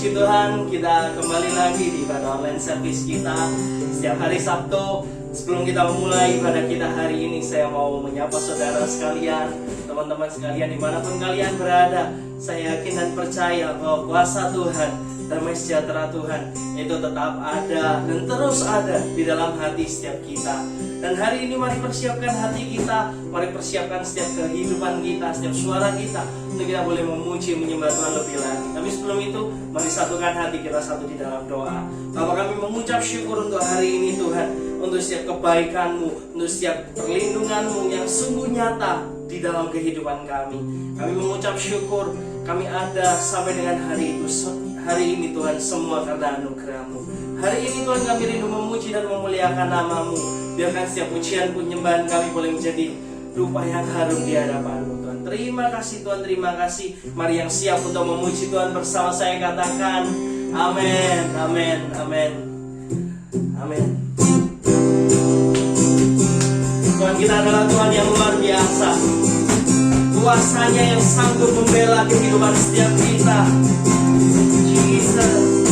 Puji Tuhan, kita kembali lagi di pada online service kita setiap hari Sabtu. Sebelum kita memulai ibadah kita hari ini, saya mau menyapa saudara sekalian, teman-teman sekalian dimanapun kalian berada. Saya yakin dan percaya bahwa kuasa Tuhan, damai sejahtera Tuhan itu tetap ada dan terus ada di dalam hati setiap kita. Dan hari ini mari persiapkan hati kita, mari persiapkan setiap kehidupan kita, setiap suara kita, untuk kita boleh memuji, menyembah Tuhan lebih lagi. Tapi sebelum itu, mari satukan hati kita satu di dalam doa. Bapa, kami mengucap syukur untuk hari ini Tuhan, untuk setiap kebaikan-Mu, untuk setiap perlindungan-Mu yang sungguh nyata di dalam kehidupan kami. Kami mengucap syukur, kami ada sampai dengan hari itu. Hari ini Tuhan, semua karena anugerah-Mu. Hari ini Tuhan, kami rindu memuji dan memuliakan nama-Mu. Biarkan setiap pujian penyembahan kami boleh menjadi rupa yang harum di hadapan-Mu Tuhan. Terima kasih Tuhan, terima kasih. Mari yang siap untuk memuji Tuhan bersama saya katakan amin, amin, amin, amin. Tuhan kita adalah Tuhan yang luar biasa. Kuasanya yang sanggup membela kehidupan setiap kita. Jesus.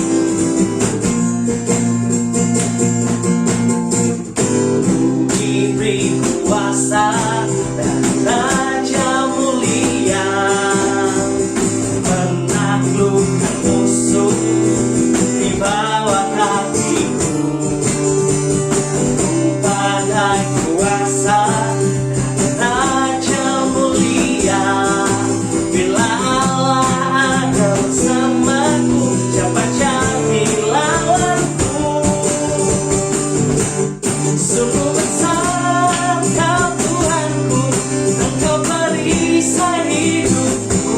Diberi kuasa dan Raja mulia, menaklukkan musuh di bawah kakiku. Bagai kuasa dan Raja mulia, bila Allah ada bersamaku, siapa jadi lawanku? Sungguh besar Kau Tuhanku, Engkau perisai hidupku.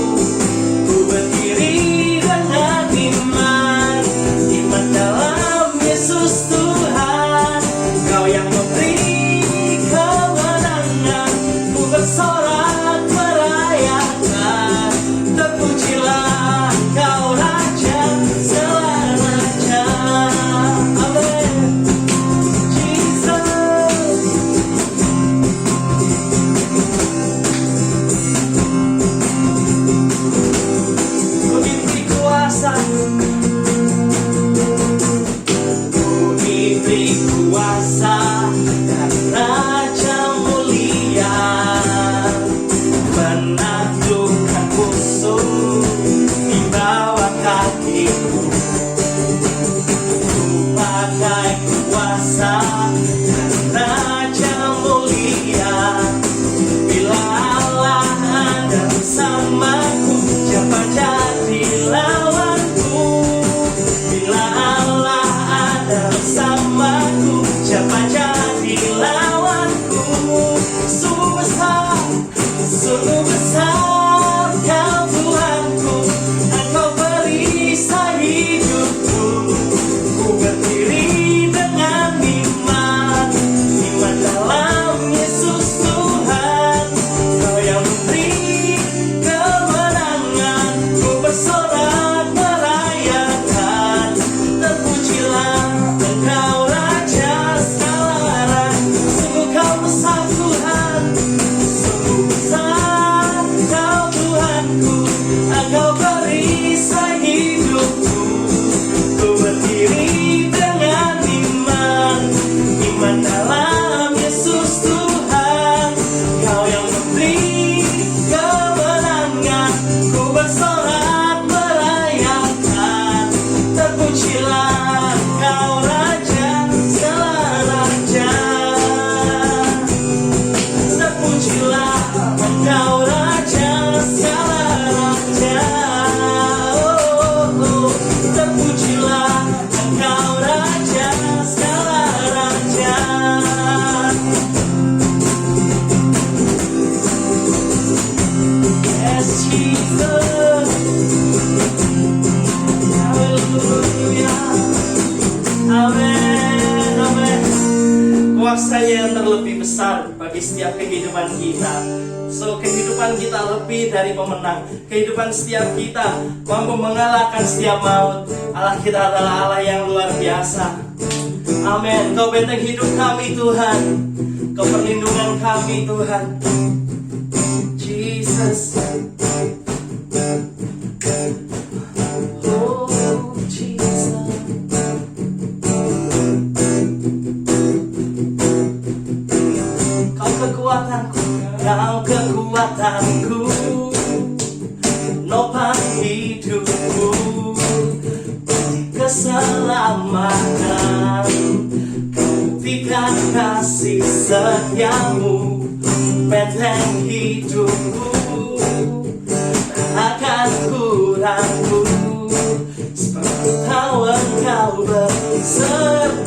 Ku berdiri dengan iman, iman dalam Yesus Tuhan. Kau yang memberi kemenangan, ku bersorak merayakan. Terpujilah Kau Raja selamanya. Amin. Jesus. Ku diberi kuasa, ku diberi kuasa dan Raja mulia, menaklukkan musuh di bawah kakiku. Ku pakai kuasa dan Raja mulia, bila Allah ada bersamaku, siapa jadi lawanku? Bila Allah ada bersamaku, siapa jadi lawanku? Sungguh besar Kau Tuhanku, Engkau perisai hidupku. Ku berdiri dengan iman, iman dalam Yesus Tuhan. Kau yang memberi kemenangan, ku bersorak merayakan. Terpujilah Engkau Raja segala raja. Sungguh Kau besar Tuhan, sungguh besar Kau Tuhanku, Engkau perisai hidupku. Ku berdiri dengan iman, iman dalam Yesus Tuhan. Kau yang memberi kemenangan, ku bersorak merayakan. Terpujilah Kau Raja segala raja. Terpujilah Engkau Raja segala raja. Terpujilah Engkau Raja segala raja. Yes, Jesus. Hallelujah. Amin, amin. Kuasanya yang terlebih besar bagi setiap kehidupan kita. So, kehidupan kita lebih dari pemenang. Kehidupan setiap kita mampu mengalahkan setiap maut. Allah kita adalah Allah yang luar biasa. Amin. Kau benteng hidup kami Tuhan, Kau perlindungan kami Tuhan. Jesus. Oh. hidupku, keselamatan, buktikan kasih setiamu, benteng hidupku, tak akan ku ragu, sebab tahu Engkau besertaku.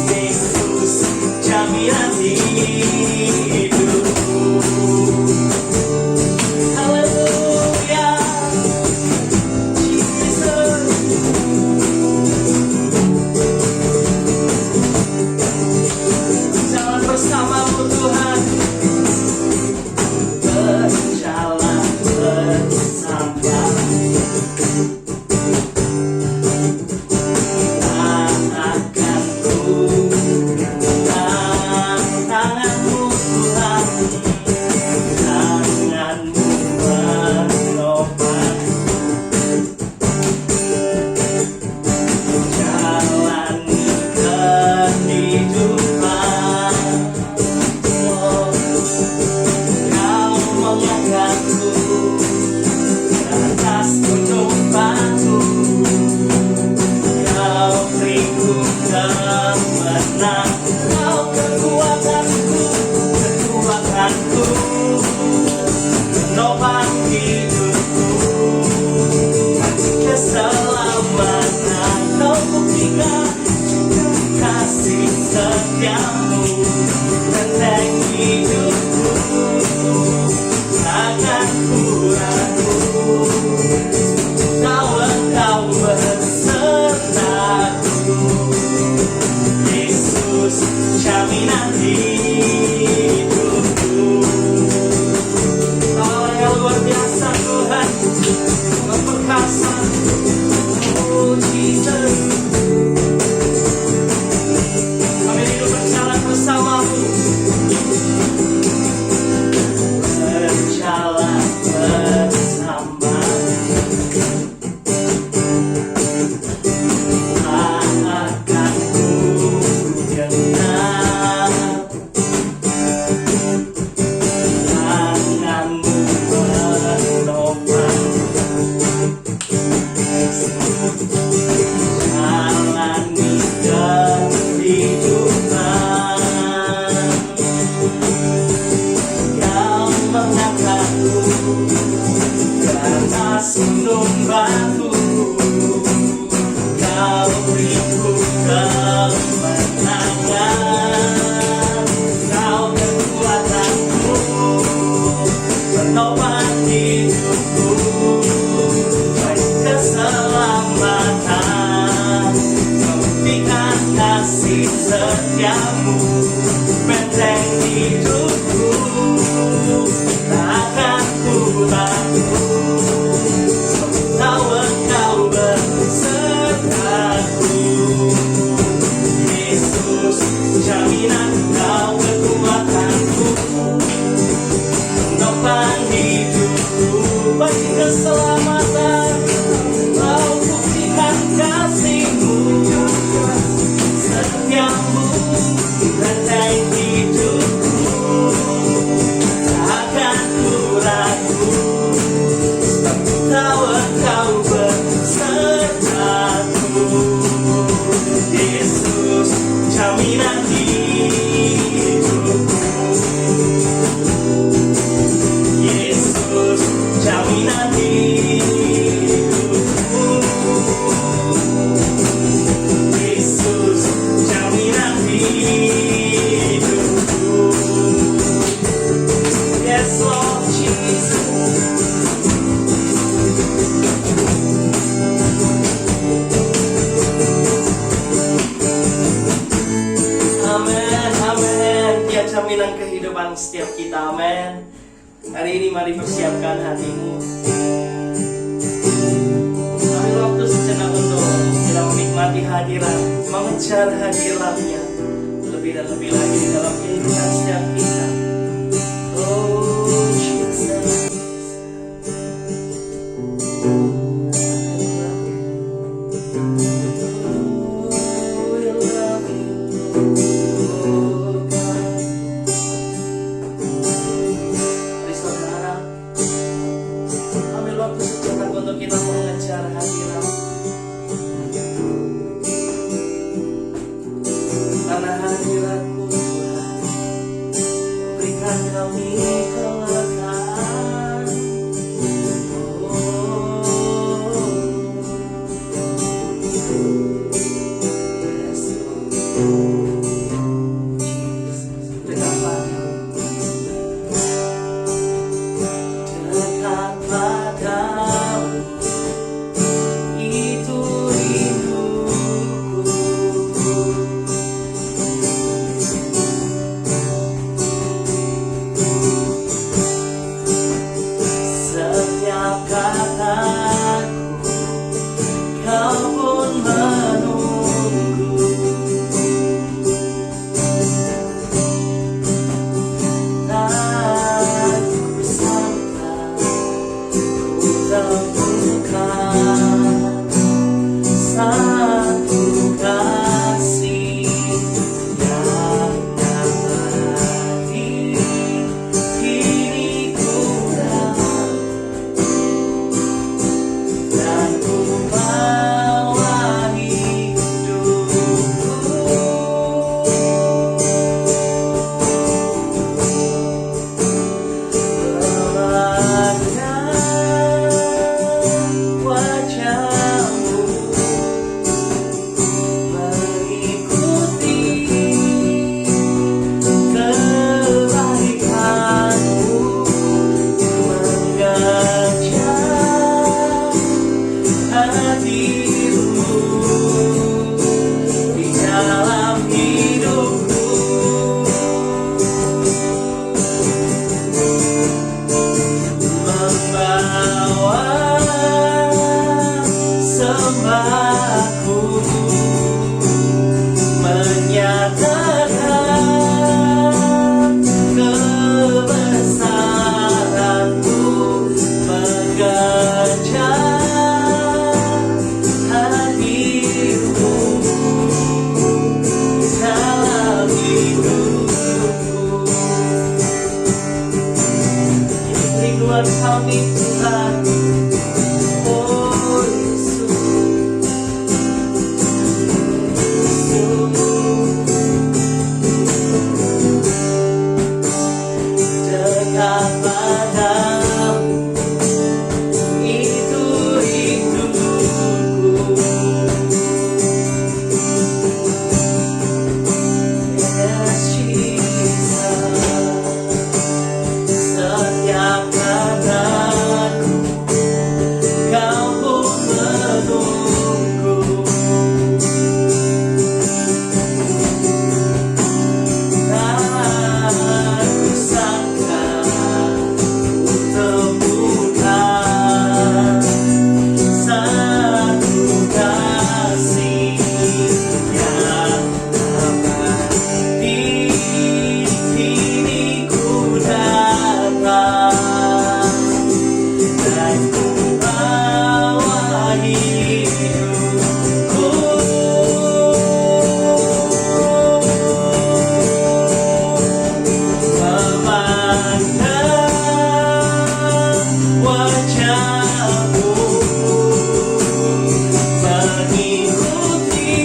Yesus, jaminan hidupku. Haleluya, Jesus. Jalan bersamamu Tuhan, berjalan bersama. Jaminan kehidupan setiap kita, amin. Hari ini mari persiapkan hatimu. Ambil waktu sejenak untuk kita menikmati hadirat, mengejar hadiratnya lebih dan lebih lagi di dalam kehidupan setiap kita. Oh Jesus. temukan satu kasih yang abadi diriku dan ku bawa hidupku. Memandang wajahmu, mengikuti kebaikanmu, mengejar hadirmu di dalam hidupku. Membawa sembahku, menyatakan kebesaranmu, mengejar hadirmu dalam hidupku. Ini kerinduan kami Tuhan. Oh Yesus, dekat padamu, itu rinduku. Yes, Jesus. Setiap kataku, Kau pun menunggu. Aku sangka ku temukan satu kasih yang abadi, kini ku datang dan ku bawa hidupku. Memandang wajahmu, mengikuti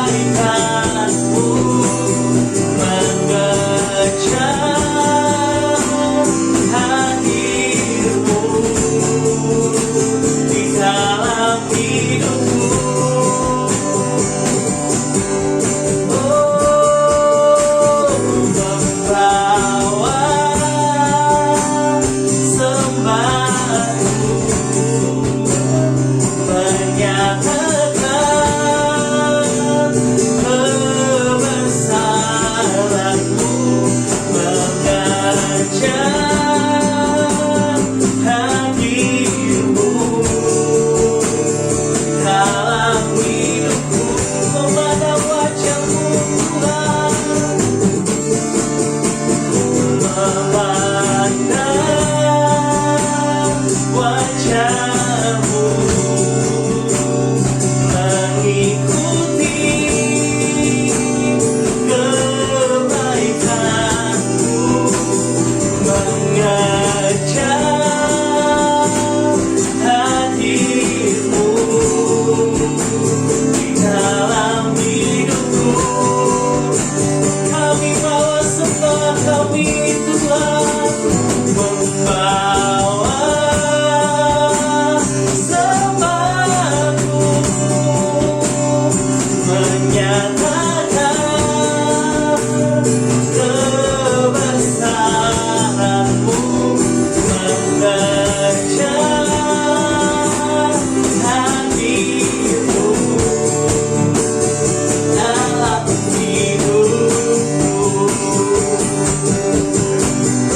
kebaikanmu, mengejar hadirmu di dalam hidupku. Oh, membawa sembahku, menyatakan kebesaranmu, mengejar hadirmu dalam hidupku. Memandang wajahmu Tuhan, memandang wajahmu, mengikuti kebaikanmu, mengejar hadirmu di dalam hidupku. Kami bawa sembah kami Tuhan, membawa sembahku, menyatakan kebesaranmu, mengejar hadirmu dalam hidupku.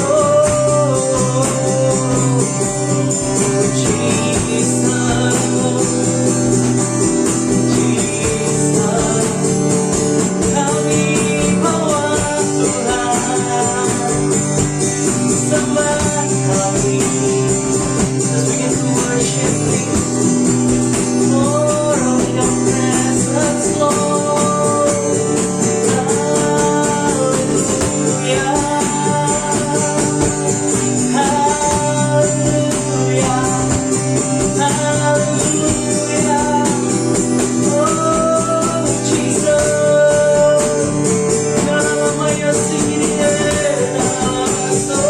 Oh, kami. Let's begin to worship you. More of your presence, Lord. Hallelujah. Hallelujah. Hallelujah. Oh, Jesus. Nalamaya sigiriya, nalamaso.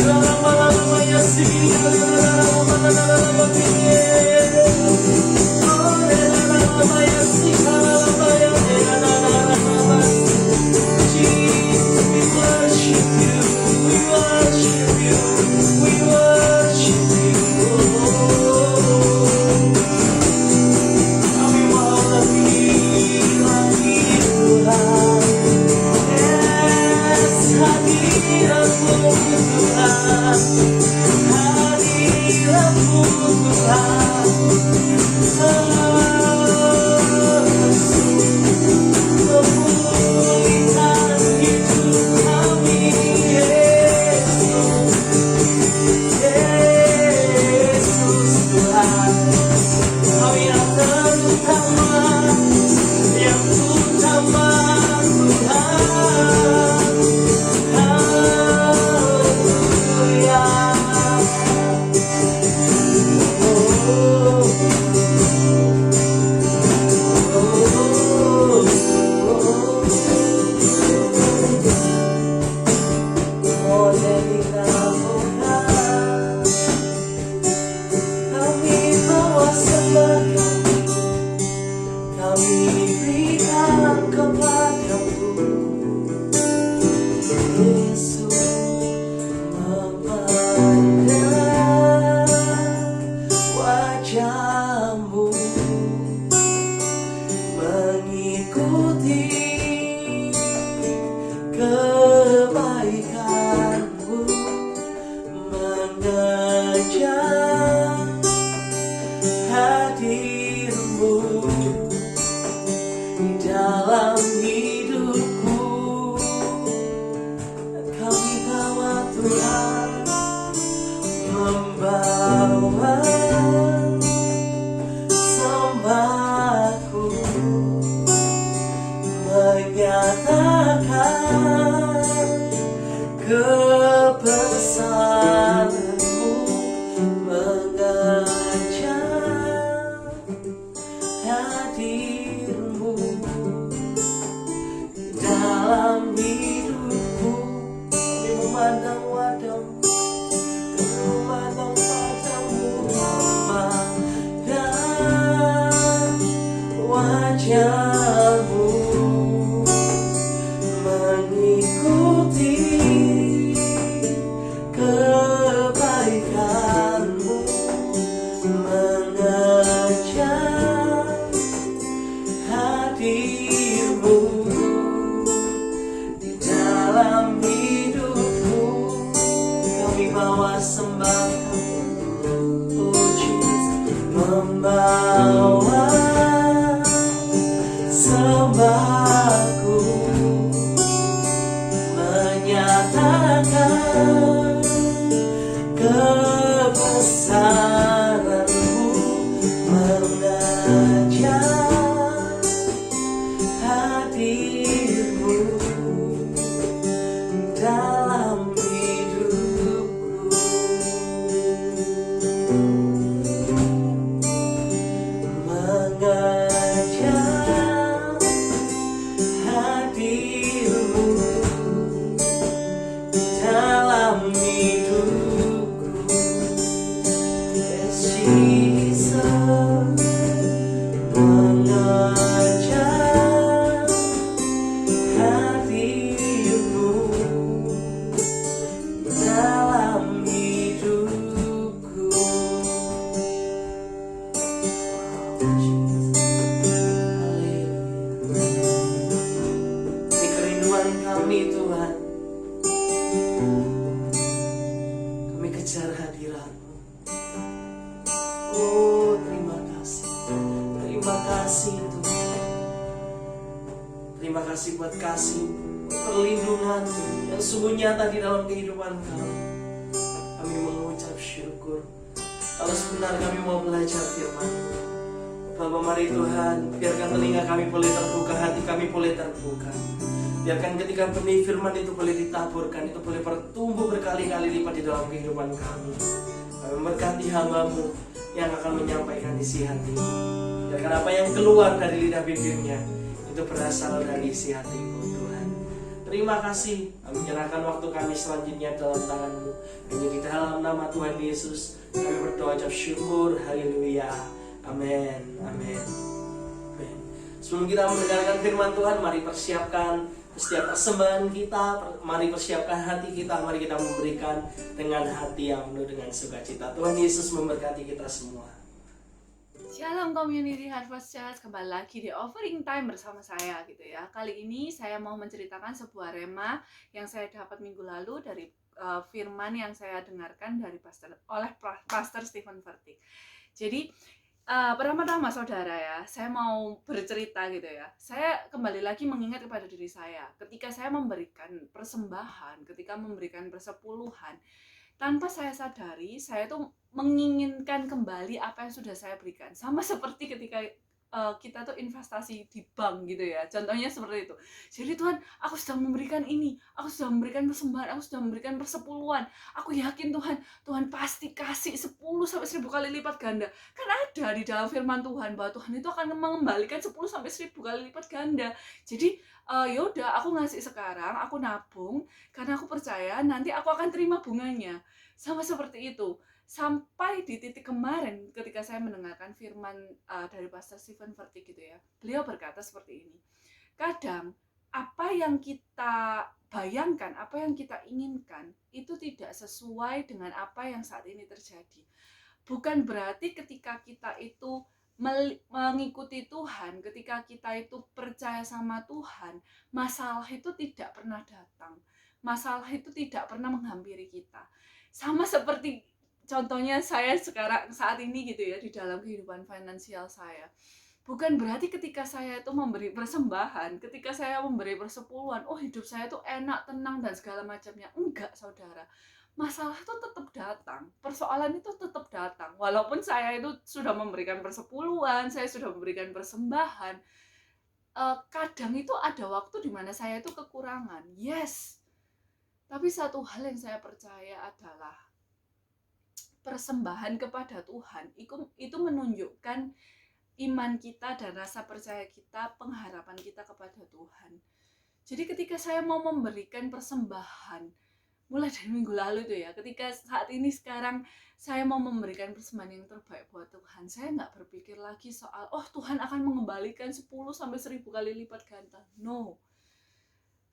Nalamaya sigiriya, nalamaya. Oh, nalamaya sigiriya, nalamaya. Jesus, we worship you, we worship you, we worship you. Kami mau lagi Tuhan. Yes, hadiratmu Tuhan, hadiratmu Tuhan. Memulihkan hidup kami, Yesus, Yesus Tuhan. Kau yang terutama, yang utama Tuhan. Haleluya. Oh, kami bawa sembah kami berikan kepadamu, Yesus. Memandang wajahmu, mengikuti kebaikanmu, mengejar hadirmu di dalam hidupku. Kami bawa Tuhan, membawa sembahku, menyatakan kebesaranmu, mengajak hadirmu di dalam hidupku. Kami memandang wajahmu, kami memandang wajahmu, memandang wajahmu, mengikuti kebaikanmu, mengajak hadirmu di dalam hidupku. Kami bawa sembah, oh Jesus, membawa sembahku, menyatakan kebesaranmu, mengajak hadirmu dalam hidupku. Mengajak hadirmu dalam hidupku. Yes, Jesus. Mengajak hadirmu dalam hidupku. Ini kerinduan kami Tuhan. Kami kejar hadirat-Mu. Oh, terima kasih. Terima kasih Tuhan. Terima kasih buat kasih. perlindungan yang sungguh nyata di dalam kehidupan kami. Kami mengucap syukur. Kalau sebentar kami mau belajar firman-Mu, Bapa, mari Tuhan, biarkan telinga kami boleh terbuka, hati kami boleh terbuka. Biarkan ketika benih firman itu boleh ditaburkan, itu boleh bertumbuh berkali-kali lipat di dalam kehidupan kami. Kami memberkati hamba-Mu yang akan menyampaikan isi hati. Biarkan apa yang keluar dari lidah bibirnya itu berasal dari isi hati-Mu, Tuhan. Terima kasih. Kami menyerahkan waktu kami selanjutnya dalam tangan-Mu. Hanya di dalam nama Tuhan Yesus kami berdoa ucap syukur. Haleluya. Amin. Amin. Amin. Sebelum kita mendengarkan firman Tuhan, mari persiapkan setiap persembahan kita, mari persiapkan hati kita, mari kita memberikan dengan hati yang penuh dengan sukacita. Tuhan Yesus memberkati kita semua. Shalom Community Harvest Church, kembali lagi di Offering Time bersama saya gitu ya. Kali ini saya mau menceritakan sebuah rema yang saya dapat minggu lalu dari firman yang saya dengarkan dari Pastor Stephen Furtick. Jadi pertama-tama saudara ya, saya mau bercerita gitu ya. Saya kembali lagi mengingat kepada diri saya ketika saya memberikan persembahan, ketika memberikan persepuluhan, tanpa saya sadari, saya tuh menginginkan kembali apa yang sudah saya berikan. Sama seperti ketika kita tuh investasi di bank gitu ya. Contohnya seperti itu. Jadi Tuhan, aku sudah memberikan ini, aku sudah memberikan persembahan, aku sudah memberikan persepuluhan. Aku yakin Tuhan pasti kasih 10 sampai 1000 kali lipat ganda. Kan ada di dalam firman Tuhan bahwa Tuhan itu akan mengembalikan 10 sampai 1000 kali lipat ganda. Jadi yaudah, aku ngasih sekarang, aku nabung karena aku percaya nanti aku akan terima bunganya. Sama seperti itu. Sampai di titik kemarin ketika saya mendengarkan firman dari Pastor Stephen Furtick gitu ya, beliau berkata seperti ini, kadang apa yang kita bayangkan, apa yang kita inginkan itu tidak sesuai dengan apa yang saat ini terjadi. Bukan berarti ketika kita itu mengikuti Tuhan, ketika kita itu percaya sama Tuhan, masalah itu tidak pernah datang, masalah itu tidak pernah menghampiri kita. Sama seperti contohnya saya sekarang saat ini gitu ya, di dalam kehidupan finansial saya. Bukan berarti ketika saya itu memberi persembahan, ketika saya memberi persepuluhan, hidup saya tuh enak, tenang dan segala macamnya. Enggak, saudara. Masalah itu tetap datang, persoalan itu tetap datang. Walaupun saya itu sudah memberikan persepuluhan, saya sudah memberikan persembahan, kadang itu ada waktu di mana saya itu kekurangan. Yes. Tapi satu hal yang saya percaya adalah persembahan kepada Tuhan itu menunjukkan iman kita dan rasa percaya kita, pengharapan kita kepada Tuhan. Jadi ketika saya mau memberikan persembahan, mulai dari minggu lalu itu ya, ketika saat ini sekarang saya mau memberikan persembahan yang terbaik buat Tuhan, saya nggak berpikir lagi soal Tuhan akan mengembalikan 10 sampai 1000 kali lipat ganda. No.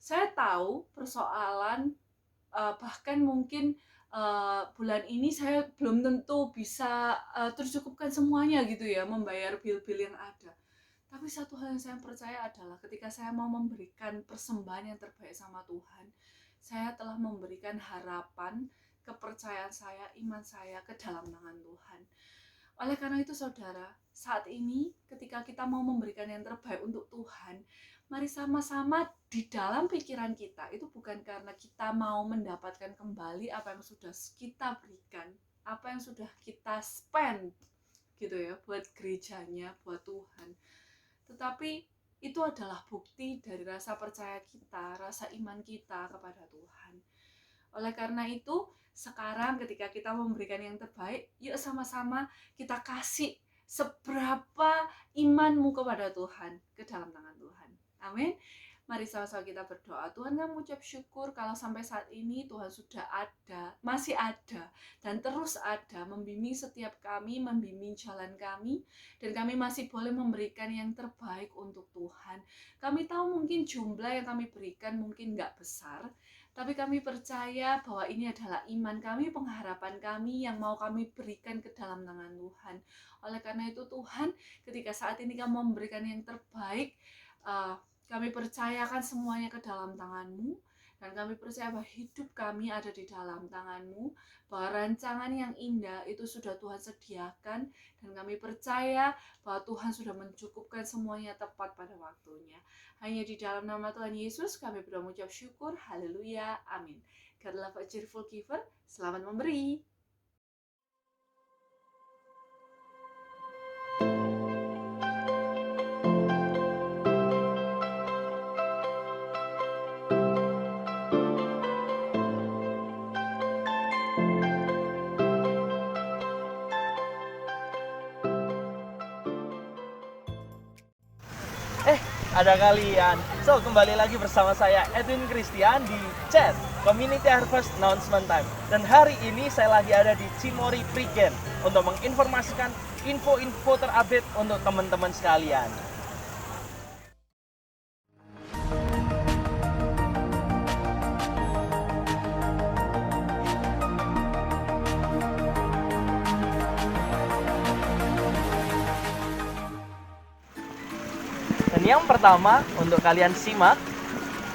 Saya tahu persoalan bahkan mungkin bulan ini saya belum tentu bisa tercukupkan semuanya gitu ya, membayar bil-bil yang ada. Tapi satu hal yang saya percaya adalah ketika saya mau memberikan persembahan yang terbaik sama Tuhan, saya telah memberikan harapan, kepercayaan saya, iman saya ke dalam tangan Tuhan. Oleh karena itu saudara, saat ini ketika kita mau memberikan yang terbaik untuk Tuhan, mari sama-sama di dalam pikiran kita, itu bukan karena kita mau mendapatkan kembali apa yang sudah kita berikan, apa yang sudah kita spend gitu ya, buat gerejanya, buat Tuhan. Tetapi itu adalah bukti dari rasa percaya kita, rasa iman kita kepada Tuhan. Oleh karena itu, sekarang ketika kita memberikan yang terbaik, yuk sama-sama kita kasih seberapa imanmu kepada Tuhan ke dalam tangan Tuhan. Amin. Mari sama-sama kita berdoa. Tuhan, kami mengucap syukur kalau sampai saat ini Tuhan sudah ada, masih ada, dan terus ada, membimbing setiap kami, membimbing jalan kami, dan kami masih boleh memberikan yang terbaik untuk Tuhan. Kami tahu mungkin jumlah yang kami berikan mungkin nggak besar, tapi kami percaya bahwa ini adalah iman kami, pengharapan kami yang mau kami berikan ke dalam tangan Tuhan. Oleh karena itu Tuhan, ketika saat ini kami memberikan yang terbaik, kami percayakan semuanya ke dalam tangan-Mu. Dan kami percaya bahwa hidup kami ada di dalam tangan-Mu, bahwa rancangan yang indah itu sudah Tuhan sediakan, dan kami percaya bahwa Tuhan sudah mencukupkan semuanya tepat pada waktunya. Hanya di dalam nama Tuhan Yesus kami berdoa mengucap syukur. Haleluya. Amin. God love a cheerful giver. Selamat memberi. Ada kalian. So, kembali lagi bersama saya Edwin Christian di Chat Community Harvest Announcement Time. Dan hari ini saya lagi ada di Cimory Prigen untuk menginformasikan info-info terupdate untuk teman-teman sekalian. Dan yang pertama, untuk kalian simak,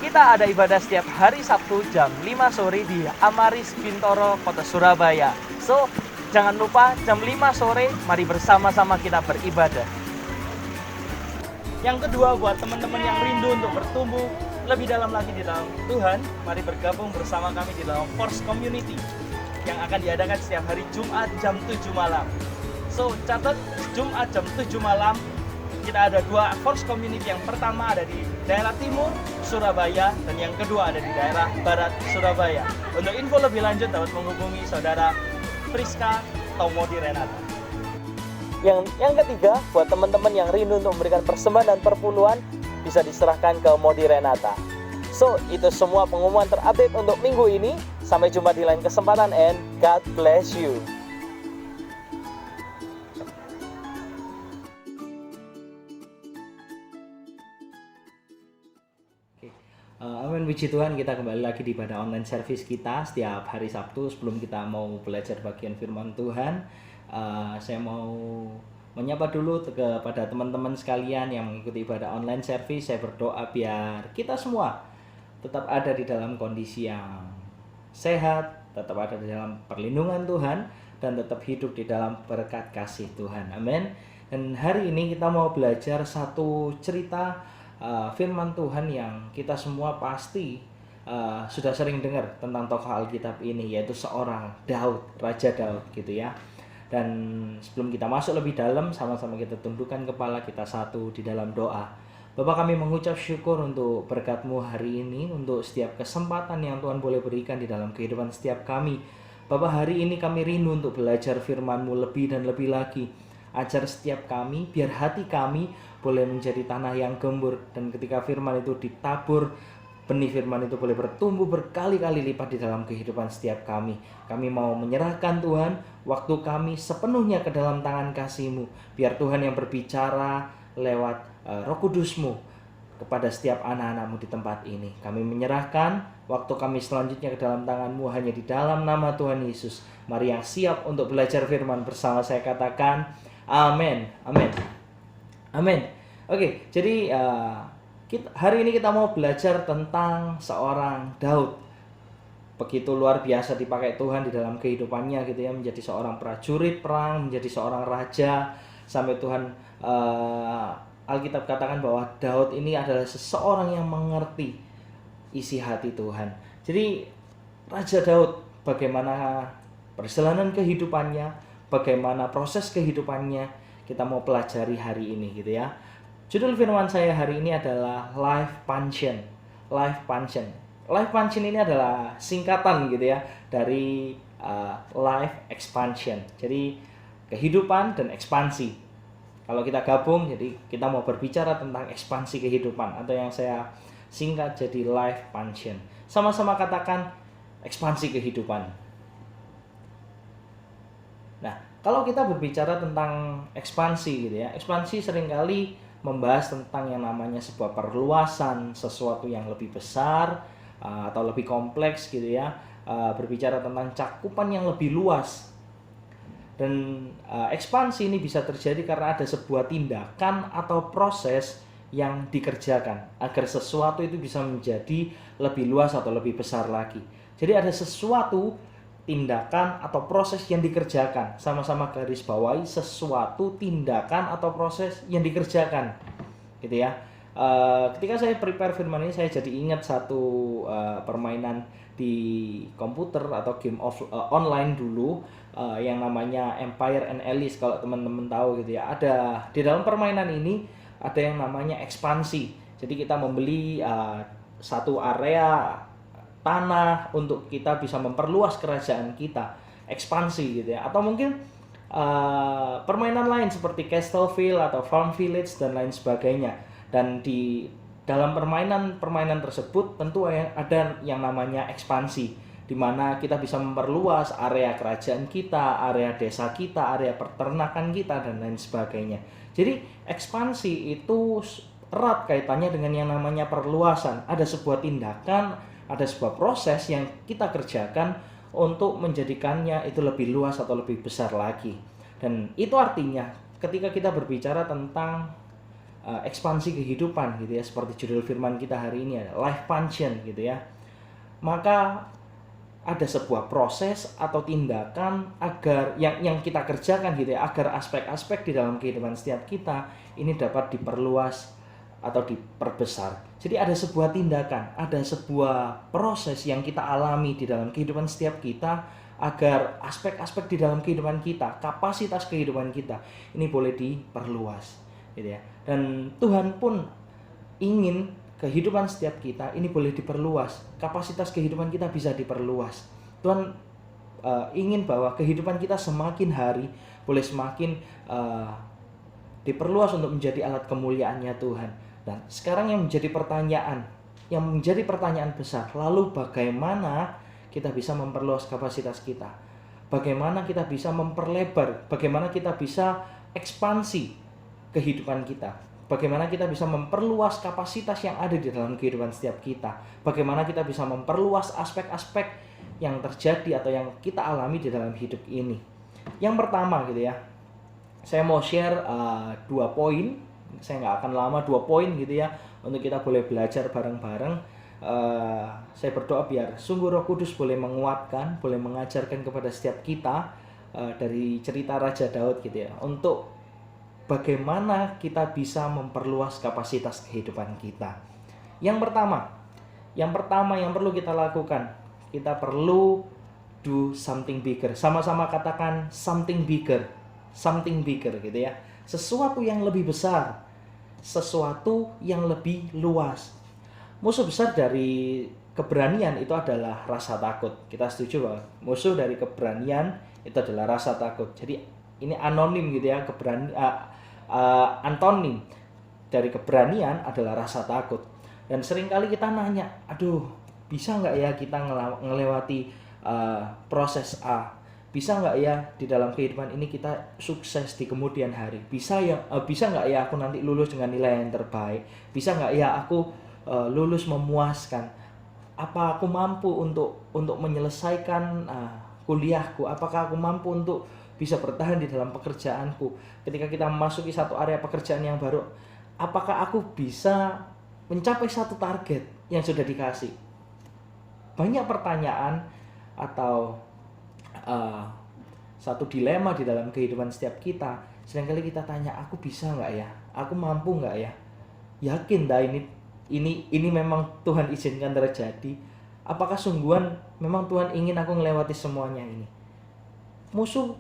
kita ada ibadah setiap hari Sabtu jam 5 sore di Amaris Bintoro, Kota Surabaya. So, jangan lupa jam 5 sore, mari bersama-sama kita beribadah. Yang kedua, buat teman-teman yang rindu untuk bertumbuh lebih dalam lagi di dalam Tuhan, mari bergabung bersama kami di dalam Force Community yang akan diadakan setiap hari Jumat jam 7 malam. So, catat Jumat jam 7 malam, kita ada dua Force Community. Yang pertama ada di daerah timur Surabaya dan yang kedua ada di daerah barat Surabaya. Untuk info lebih lanjut dapat menghubungi saudara Friska Tomodi Renata. Yang ketiga, buat teman-teman yang rindu untuk memberikan persembahan dan perpuluhan, bisa diserahkan ke Modi Renata. So, itu semua pengumuman terupdate untuk minggu ini. Sampai jumpa di lain kesempatan and God bless you. Amin, puji Tuhan, kita kembali lagi di ibadah online service kita setiap hari Sabtu. Sebelum kita mau belajar bagian firman Tuhan, saya mau menyapa dulu kepada teman-teman sekalian yang mengikuti ibadah online service. Saya berdoa biar kita semua tetap ada di dalam kondisi yang sehat, tetap ada di dalam perlindungan Tuhan, dan tetap hidup di dalam berkat kasih Tuhan. Amin. Dan hari ini kita mau belajar satu cerita firman Tuhan yang kita semua pasti sudah sering dengar tentang tokoh Alkitab ini, yaitu seorang Daud, Raja Daud gitu ya. Dan sebelum kita masuk lebih dalam, sama-sama kita tundukkan kepala kita satu di dalam doa. Bapa, kami mengucap syukur untuk berkat-Mu hari ini, untuk setiap kesempatan yang Tuhan boleh berikan di dalam kehidupan setiap kami. Bapa, hari ini kami rindu untuk belajar firman-Mu lebih dan lebih lagi. Ajar setiap kami, biar hati kami boleh menjadi tanah yang gembur, dan ketika firman itu ditabur, benih firman itu boleh bertumbuh berkali-kali lipat di dalam kehidupan setiap kami. Kami mau menyerahkan Tuhan waktu kami sepenuhnya ke dalam tangan kasih-Mu. Biar Tuhan yang berbicara lewat Roh Kudus-Mu kepada setiap anak-anak-Mu di tempat ini. Kami menyerahkan waktu kami selanjutnya ke dalam tangan-Mu hanya di dalam nama Tuhan Yesus. Mari yang siap untuk belajar firman bersama saya katakan amin, amin, amin. Oke, jadi hari ini kita mau belajar tentang seorang Daud. Begitu luar biasa dipakai Tuhan di dalam kehidupannya gitu ya, menjadi seorang prajurit perang, menjadi seorang raja, sampai Tuhan Alkitab katakan bahwa Daud ini adalah seseorang yang mengerti isi hati Tuhan. Jadi Raja Daud, bagaimana perjalanan kehidupannya, bagaimana proses kehidupannya, kita mau pelajari hari ini gitu ya. Judul firman saya hari ini adalah Life Puncheon. Life Puncheon. Life Puncheon ini adalah singkatan gitu ya dari Life Expansion. Jadi kehidupan dan ekspansi. Kalau kita gabung, jadi kita mau berbicara tentang ekspansi kehidupan, atau yang saya singkat jadi Life Puncheon. Sama-sama katakan ekspansi kehidupan. Nah, kalau kita berbicara tentang ekspansi gitu ya, ekspansi seringkali membahas tentang yang namanya sebuah perluasan, sesuatu yang lebih besar atau lebih kompleks gitu ya, berbicara tentang cakupan yang lebih luas. Dan ekspansi ini bisa terjadi karena ada sebuah tindakan atau proses yang dikerjakan agar sesuatu itu bisa menjadi lebih luas atau lebih besar lagi. Jadi ada sesuatu tindakan atau proses yang dikerjakan, sama-sama garis bawahi sesuatu tindakan atau proses yang dikerjakan, gitu ya. Ketika saya prepare firman ini, saya jadi ingat satu permainan di komputer atau game online dulu, yang namanya Empire and Alice, kalau teman-teman tahu gitu ya. Ada di dalam permainan ini ada yang namanya ekspansi. Jadi kita membeli satu area tanah untuk kita bisa memperluas kerajaan kita, ekspansi gitu ya. Atau mungkin permainan lain seperti Castleville atau Farm Village dan lain sebagainya. Dan di dalam permainan tersebut tentu ada yang namanya ekspansi, di mana kita bisa memperluas area kerajaan kita, area desa kita, area peternakan kita, dan lain sebagainya. Jadi ekspansi itu erat kaitannya dengan yang namanya perluasan. Ada sebuah tindakan, ada sebuah proses yang kita kerjakan untuk menjadikannya itu lebih luas atau lebih besar lagi. Dan itu artinya ketika kita berbicara tentang ekspansi kehidupan gitu ya, seperti judul firman kita hari ini ya, life function gitu ya, maka ada sebuah proses atau tindakan agar yang kita kerjakan gitu ya, agar aspek-aspek di dalam kehidupan setiap kita ini dapat diperluas atau diperbesar. Jadi ada sebuah tindakan, ada sebuah proses yang kita alami di dalam kehidupan setiap kita agar aspek-aspek di dalam kehidupan kita, kapasitas kehidupan kita ini boleh diperluas gitu ya. Dan Tuhan pun ingin kehidupan setiap kita ini boleh diperluas, kapasitas kehidupan kita bisa diperluas. Tuhan ingin bahwa kehidupan kita semakin hari boleh semakin diperluas untuk menjadi alat kemuliaannya Tuhan. Dan sekarang yang menjadi pertanyaan besar, lalu bagaimana kita bisa memperluas kapasitas kita? Bagaimana kita bisa memperlebar? Bagaimana kita bisa ekspansi kehidupan kita? Bagaimana kita bisa memperluas kapasitas yang ada di dalam kehidupan setiap kita? Bagaimana kita bisa memperluas aspek-aspek yang terjadi atau yang kita alami di dalam hidup ini? Yang pertama gitu ya, saya mau share 2 poin. Saya nggak akan lama, 2 poin gitu ya, untuk kita boleh belajar bareng-bareng. Saya berdoa biar sungguh Roh Kudus boleh menguatkan, boleh mengajarkan kepada setiap kita dari cerita Raja Daud gitu ya, untuk bagaimana kita bisa memperluas kapasitas kehidupan kita. Yang pertama yang perlu kita lakukan, kita perlu do something bigger. Sama-sama katakan something bigger gitu ya. Sesuatu yang lebih besar, sesuatu yang lebih luas. Musuh besar dari keberanian itu adalah rasa takut. Kita setuju bahwa musuh dari keberanian itu adalah rasa takut. Jadi ini anonim gitu ya, antonim dari keberanian adalah rasa takut. Dan seringkali kita nanya, aduh bisa nggak ya kita ngelewati proses A? Bisa nggak ya di dalam kehidupan ini kita sukses di kemudian hari? Bisa nggak ya aku nanti lulus dengan nilai yang terbaik? Bisa nggak ya aku lulus memuaskan? Apa aku mampu untuk menyelesaikan kuliahku? Apakah aku mampu untuk bisa bertahan di dalam pekerjaanku? Ketika kita memasuki satu area pekerjaan yang baru, apakah aku bisa mencapai satu target yang sudah dikasih? Banyak pertanyaan atau satu dilema di dalam kehidupan setiap kita. Seringkali kita tanya, aku bisa nggak ya? Aku mampu nggak ya? Yakin dah ini memang Tuhan izinkan terjadi? Apakah sungguhan memang Tuhan ingin aku melewati semuanya ini? Musuh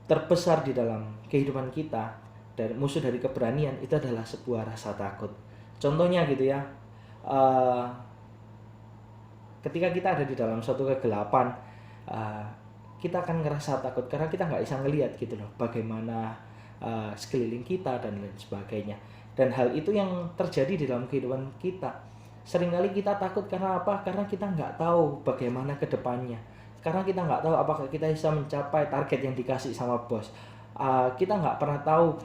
terbesar di dalam kehidupan kita, dari musuh dari keberanian itu adalah sebuah rasa takut. Contohnya gitu ya, ketika kita ada di dalam suatu kegelapan, kita akan ngerasa takut karena kita nggak bisa ngelihat gitu loh bagaimana sekeliling kita dan lain sebagainya. Dan hal itu yang terjadi di dalam kehidupan kita. Seringkali kita takut karena apa? Karena kita nggak tahu bagaimana ke depannya. Karena kita nggak tahu apakah kita bisa mencapai target yang dikasih sama bos. Kita nggak pernah tahu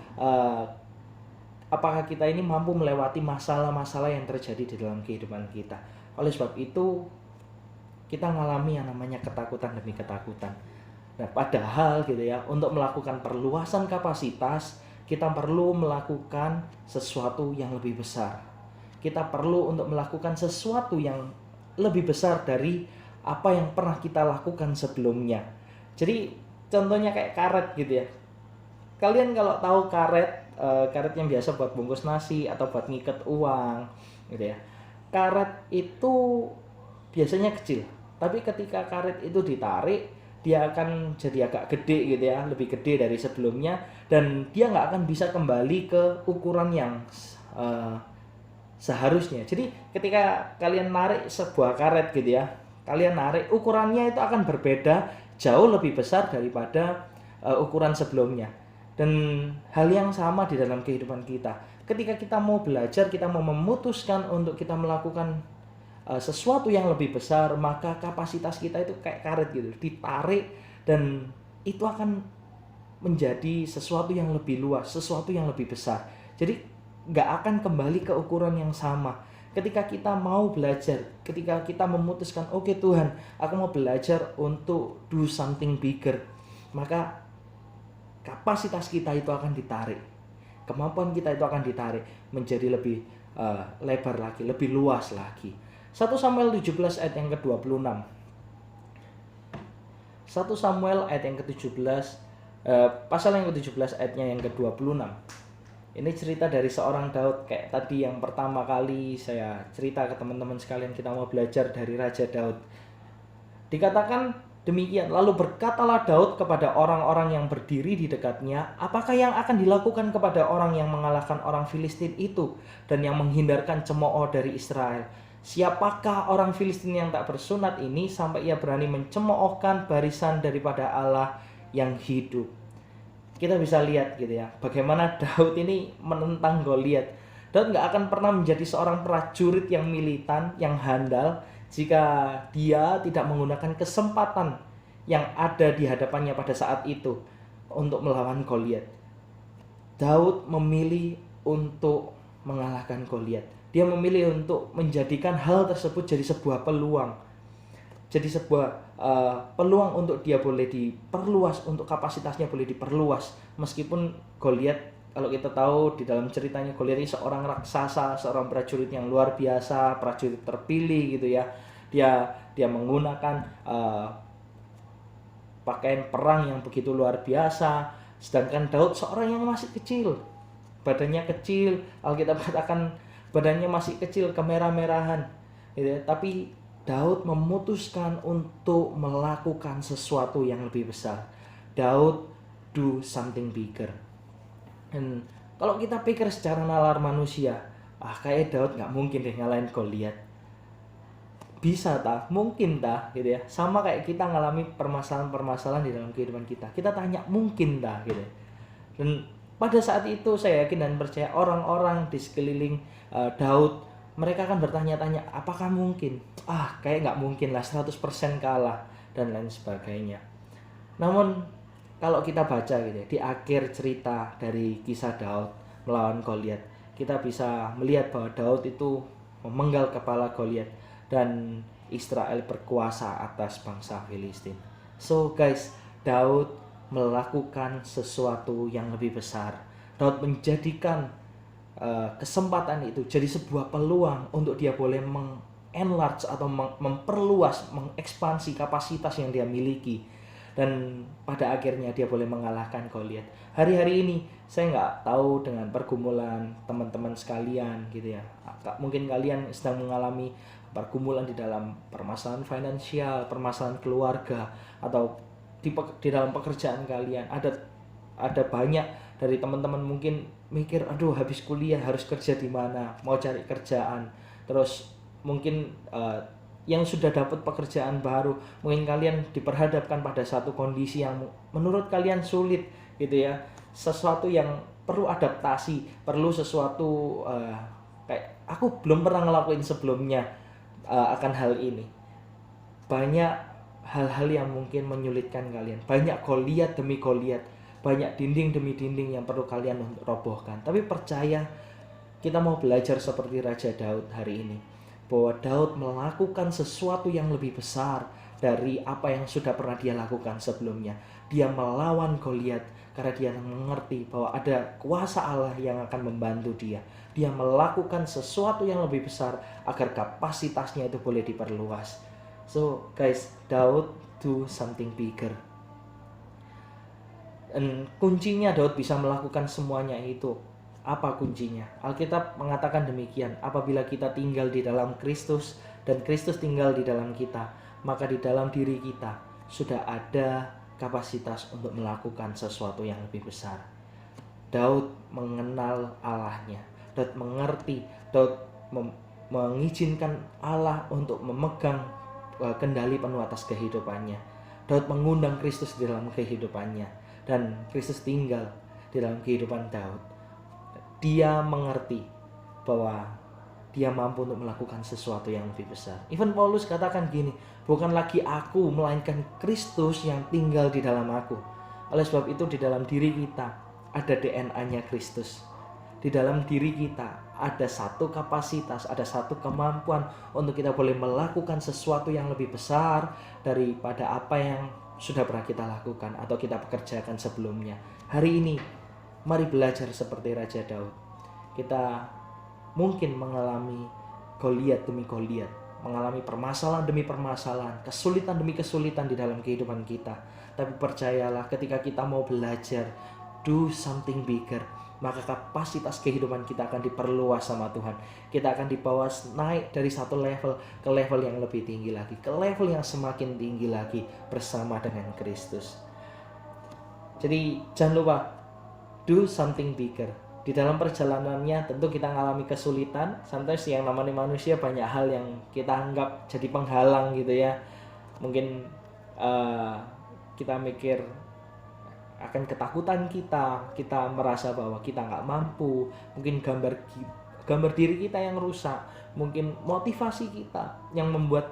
apakah kita ini mampu melewati masalah-masalah yang terjadi di dalam kehidupan kita. Oleh sebab itu, kita mengalami yang namanya ketakutan demi ketakutan. Nah, padahal gitu ya, untuk melakukan perluasan kapasitas, kita perlu melakukan sesuatu yang lebih besar. Kita perlu untuk melakukan sesuatu yang lebih besar dari apa yang pernah kita lakukan sebelumnya. Jadi contohnya kayak karet gitu ya. Kalian kalau tahu karet, karet yang biasa buat bungkus nasi atau buat ngiket uang gitu ya. Karet itu biasanya kecil, tapi ketika karet itu ditarik, dia akan jadi agak gede gitu ya, lebih gede dari sebelumnya, dan dia nggak akan bisa kembali ke ukuran yang seharusnya. Jadi ketika kalian narik sebuah karet gitu ya, kalian narik, ukurannya itu akan berbeda, jauh lebih besar daripada ukuran sebelumnya. Dan hal yang sama di dalam kehidupan kita. Ketika kita mau belajar, kita mau memutuskan untuk kita melakukan sesuatu yang lebih besar, maka kapasitas kita itu kayak karet gitu, ditarik, dan itu akan menjadi sesuatu yang lebih luas, sesuatu yang lebih besar. Jadi nggak akan kembali ke ukuran yang sama. Ketika kita mau belajar, ketika kita memutuskan, oke Tuhan, aku mau belajar untuk do something bigger, maka kapasitas kita itu akan ditarik, kemampuan kita itu akan ditarik menjadi lebih lebar lagi, lebih luas lagi. 1 Samuel 17 ayat yang ke-26. 1 Samuel ayat yang ke-17, pasal yang ke-17 ayatnya yang ke-26. Ini cerita dari seorang Daud, kayak tadi yang pertama kali saya cerita ke teman-teman sekalian, kita mau belajar dari Raja Daud. Dikatakan demikian, lalu berkatalah Daud kepada orang-orang yang berdiri di dekatnya, apakah yang akan dilakukan kepada orang yang mengalahkan orang Filistin itu dan yang menghindarkan cemooh dari Israel? Siapakah orang Filistin yang tak bersunat ini sampai ia berani mencemoohkan barisan daripada Allah yang hidup? Kita bisa lihat gitu ya, bagaimana Daud ini menentang Goliat. Daud nggak akan pernah menjadi seorang prajurit yang militan, yang handal, jika dia tidak menggunakan kesempatan yang ada di hadapannya pada saat itu untuk melawan Goliat. Daud memilih untuk mengalahkan Goliat. Dia memilih untuk menjadikan hal tersebut jadi sebuah peluang. Jadi sebuah peluang untuk dia boleh diperluas, untuk kapasitasnya boleh diperluas. Meskipun Goliat, kalau kita tahu di dalam ceritanya, Goliat ini seorang raksasa, seorang prajurit yang luar biasa, prajurit terpilih gitu ya. Dia menggunakan pakaian perang yang begitu luar biasa. Sedangkan Daud seorang yang masih kecil, badannya kecil, Alkitab katakan badannya masih kecil, kemerah-merahan gitu ya. Tapi Daud memutuskan untuk melakukan sesuatu yang lebih besar. Daud do something bigger. Dan kalau kita pikir secara nalar manusia, kayak Daud nggak mungkin deh ngalahin Goliat. Bisa tah? Mungkin tah? Gitu ya. Sama kayak kita ngalami permasalahan-permasalahan di dalam kehidupan kita. Kita tanya mungkin tah? Gitu. Dan pada saat itu saya yakin dan percaya orang-orang di sekeliling Daud, mereka akan bertanya-tanya, apakah mungkin? Kayak nggak mungkin lah, 100% kalah, dan lain sebagainya. Namun, kalau kita baca gitu ya, di akhir cerita dari kisah Daud melawan Goliat, kita bisa melihat bahwa Daud itu memenggal kepala Goliat, dan Israel berkuasa atas bangsa Filistin. So guys, Daud melakukan sesuatu yang lebih besar. Daud menjadikan kesempatan itu jadi sebuah peluang untuk dia boleh mengenlarge atau memperluas, mengekspansi kapasitas yang dia miliki, dan pada akhirnya dia boleh mengalahkan Goliat. Hari-hari ini saya nggak tahu dengan pergumulan teman-teman sekalian gitu ya, mungkin kalian sedang mengalami pergumulan di dalam permasalahan finansial, permasalahan keluarga, atau di dalam pekerjaan kalian. Ada banyak dari teman-teman mungkin mikir, aduh habis kuliah harus kerja di mana, mau cari kerjaan. Terus mungkin yang sudah dapat pekerjaan baru, mungkin kalian diperhadapkan pada satu kondisi yang menurut kalian sulit gitu ya, sesuatu yang perlu adaptasi, perlu sesuatu kayak aku belum pernah ngelakuin sebelumnya akan hal ini. Banyak hal-hal yang mungkin menyulitkan kalian, banyak Goliat demi Goliat, banyak dinding demi dinding yang perlu kalian robohkan. Tapi percaya, kita mau belajar seperti Raja Daud hari ini, bahwa Daud melakukan sesuatu yang lebih besar. dari apa yang sudah pernah dia lakukan sebelumnya. Dia melawan Goliat karena dia mengerti bahwa ada kuasa Allah yang akan membantu dia. Dia melakukan sesuatu yang lebih besar agar kapasitasnya itu boleh diperluas. So guys, Daud do something bigger. Dan kuncinya Daud bisa melakukan semuanya itu. Apa kuncinya? Alkitab mengatakan demikian, apabila kita tinggal di dalam Kristus dan Kristus tinggal di dalam kita, maka di dalam diri kita sudah ada kapasitas untuk melakukan sesuatu yang lebih besar. Daud mengenal Allahnya. Daud mengerti, Daud mengizinkan Allah untuk memegang kendali penuh atas kehidupannya. Daud mengundang Kristus di dalam kehidupannya, dan Kristus tinggal di dalam kehidupan Daud. Dia mengerti bahwa dia mampu untuk melakukan sesuatu yang lebih besar. Even Paulus katakan gini, bukan lagi aku, melainkan Kristus yang tinggal di dalam aku. Oleh sebab itu di dalam diri kita ada DNA-nya Kristus. Di dalam diri kita ada satu kapasitas, ada satu kemampuan untuk kita boleh melakukan sesuatu yang lebih besar daripada apa yang sudah pernah kita lakukan atau kita pekerjakan sebelumnya. Hari ini, mari belajar seperti Raja Daud. Kita mungkin mengalami Goliat demi Goliat, mengalami permasalahan demi permasalahan, kesulitan demi kesulitan di dalam kehidupan kita. Tapi percayalah, ketika kita mau belajar do something bigger, maka kapasitas kehidupan kita akan diperluas sama Tuhan. Kita akan dibawa naik dari satu level ke level yang lebih tinggi lagi, ke level yang semakin tinggi lagi bersama dengan Kristus. Jadi jangan lupa do something bigger. Di dalam perjalanannya tentu kita mengalami kesulitan. Sometimes yang namanya manusia banyak hal yang kita anggap jadi penghalang gitu ya. Mungkin kita mikir akan ketakutan kita merasa bahwa kita nggak mampu, mungkin gambar diri kita yang rusak, mungkin motivasi kita yang membuat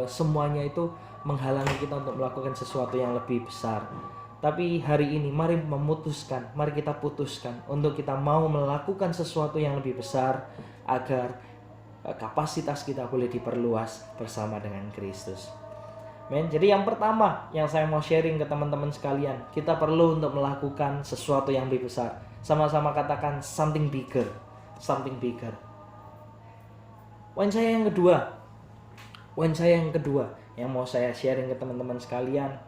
semuanya itu menghalangi kita untuk melakukan sesuatu yang lebih besar. Tapi hari ini mari kita putuskan untuk kita mau melakukan sesuatu yang lebih besar agar kapasitas kita boleh diperluas bersama dengan Kristus. Men, jadi yang pertama yang saya mau sharing ke teman-teman sekalian, kita perlu untuk melakukan sesuatu yang lebih besar. Sama-sama katakan something bigger, something bigger. Poin saya yang kedua yang mau saya sharing ke teman-teman sekalian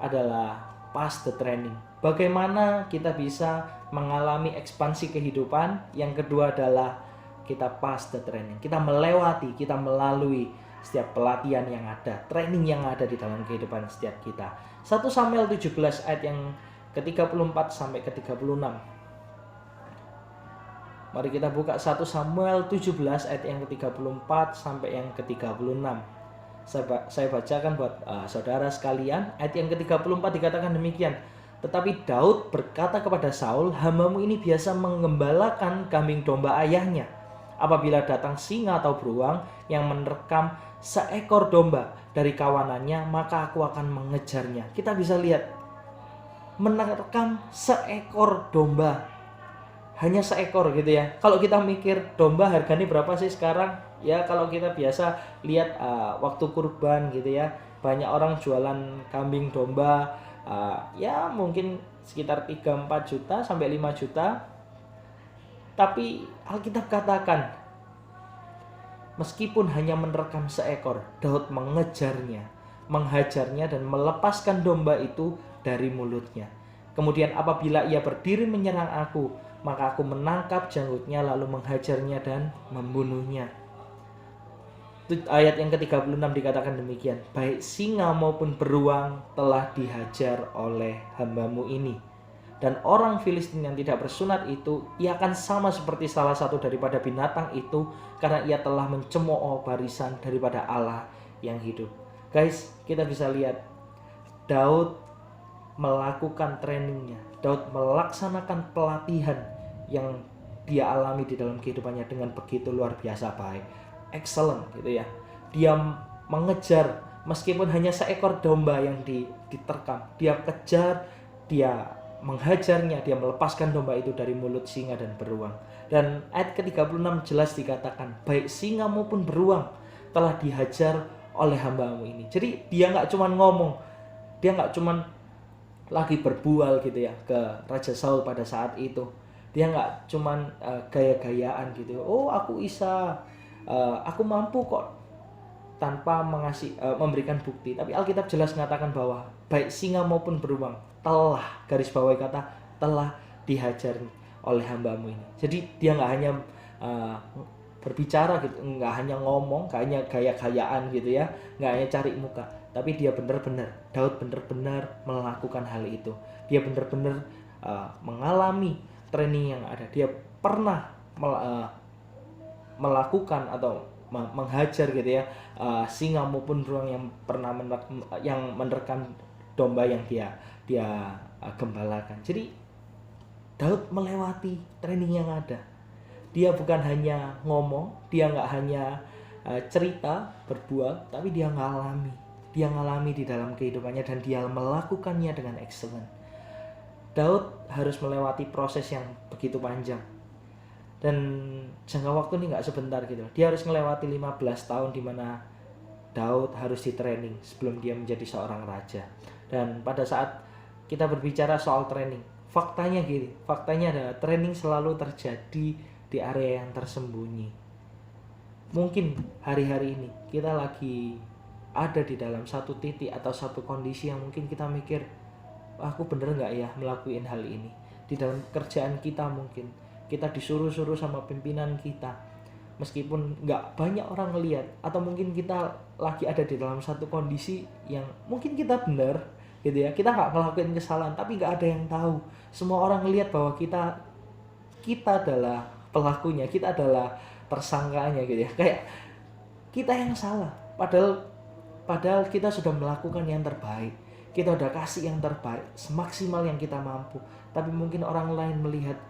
adalah pass the training. Bagaimana kita bisa mengalami ekspansi kehidupan? Yang kedua adalah kita pass the training. Kita melalui setiap pelatihan yang ada, training yang ada di dalam kehidupan setiap kita. 1 Samuel 17 ayat yang ke-34 sampai ke-36. Mari kita buka 1 Samuel 17 ayat yang ke-34 sampai yang ke-36. Saya bacakan buat saudara sekalian. Ayat yang ke-34 dikatakan demikian. Tetapi Daud berkata kepada Saul, "Hambamu ini biasa mengembalakan kambing domba ayahnya. Apabila datang singa atau beruang yang menerkam seekor domba dari kawanannya, maka aku akan mengejarnya." Kita bisa lihat, menerkam seekor domba, hanya seekor gitu ya. Kalau kita mikir domba harganya berapa sih sekarang? Ya kalau kita biasa lihat waktu kurban gitu ya, banyak orang jualan kambing domba ya mungkin sekitar 3-4 juta sampai 5 juta. Tapi Alkitab katakan, meskipun hanya menerkam seekor, Daud mengejarnya, menghajarnya dan melepaskan domba itu dari mulutnya. Kemudian apabila ia berdiri menyerang aku, maka aku menangkap janggutnya lalu menghajarnya dan membunuhnya. Ayat yang ke-36 dikatakan demikian, baik singa maupun beruang telah dihajar oleh hambamu ini. Dan orang Filistin yang tidak bersunat itu, ia akan sama seperti salah satu daripada binatang itu, karena ia telah mencemooh barisan daripada Allah yang hidup. Guys, kita bisa lihat Daud melakukan trainingnya, Daud melaksanakan pelatihan yang dia alami di dalam kehidupannya dengan begitu luar biasa baik. Excellent gitu ya. Dia mengejar meskipun hanya seekor domba yang diterkam. Dia kejar, dia menghajarnya, dia melepaskan domba itu dari mulut singa dan beruang. Dan ayat ke-36 jelas dikatakan, baik singa maupun beruang telah dihajar oleh hambamu ini. Jadi dia nggak cuman ngomong, dia nggak cuman lagi berbual gitu ya ke Raja Saul pada saat itu. Dia nggak cuman gaya-gayaan gitu. Oh, aku bisa, aku mampu kok, tanpa memberikan bukti. Tapi Alkitab jelas mengatakan bahwa baik singa maupun beruang telah, garis bawahi kata telah dihajar oleh hambamu ini. Jadi dia nggak hanya berbicara gitu, nggak hanya ngomong, nggak hanya gaya-gayaan gitu ya, nggak hanya cari muka, tapi dia benar-benar, Daud benar-benar melakukan hal itu. Dia benar-benar mengalami training yang ada. Dia pernah melakukan atau menghajar gitu ya singa maupun beruang yang pernah menerkam domba yang dia gembalakan. Jadi Daud melewati training yang ada. Dia bukan hanya ngomong, dia nggak hanya cerita, berbual, tapi dia ngalami. Dia ngalami di dalam kehidupannya dan dia melakukannya dengan excellent. Daud harus melewati proses yang begitu panjang. Dan jangka waktu ini nggak sebentar gitu. Dia harus melewati 15 tahun di mana Daud harus di training sebelum dia menjadi seorang raja. Dan pada saat kita berbicara soal training, faktanya adalah training selalu terjadi di area yang tersembunyi. Mungkin hari-hari ini kita lagi ada di dalam satu titik atau satu kondisi yang mungkin kita mikir, aku bener nggak ya melakukan hal ini. Di dalam kerjaan kita mungkin kita disuruh-suruh sama pimpinan kita, meskipun nggak banyak orang ngelihat, atau mungkin kita lagi ada di dalam satu kondisi yang mungkin kita benar gitu ya, kita nggak ngelakuin kesalahan, tapi nggak ada yang tahu. Semua orang ngelihat bahwa kita adalah pelakunya, kita adalah tersangkanya gitu ya, kayak kita yang salah, padahal kita sudah melakukan yang terbaik, kita udah kasih yang terbaik semaksimal yang kita mampu, tapi mungkin orang lain melihat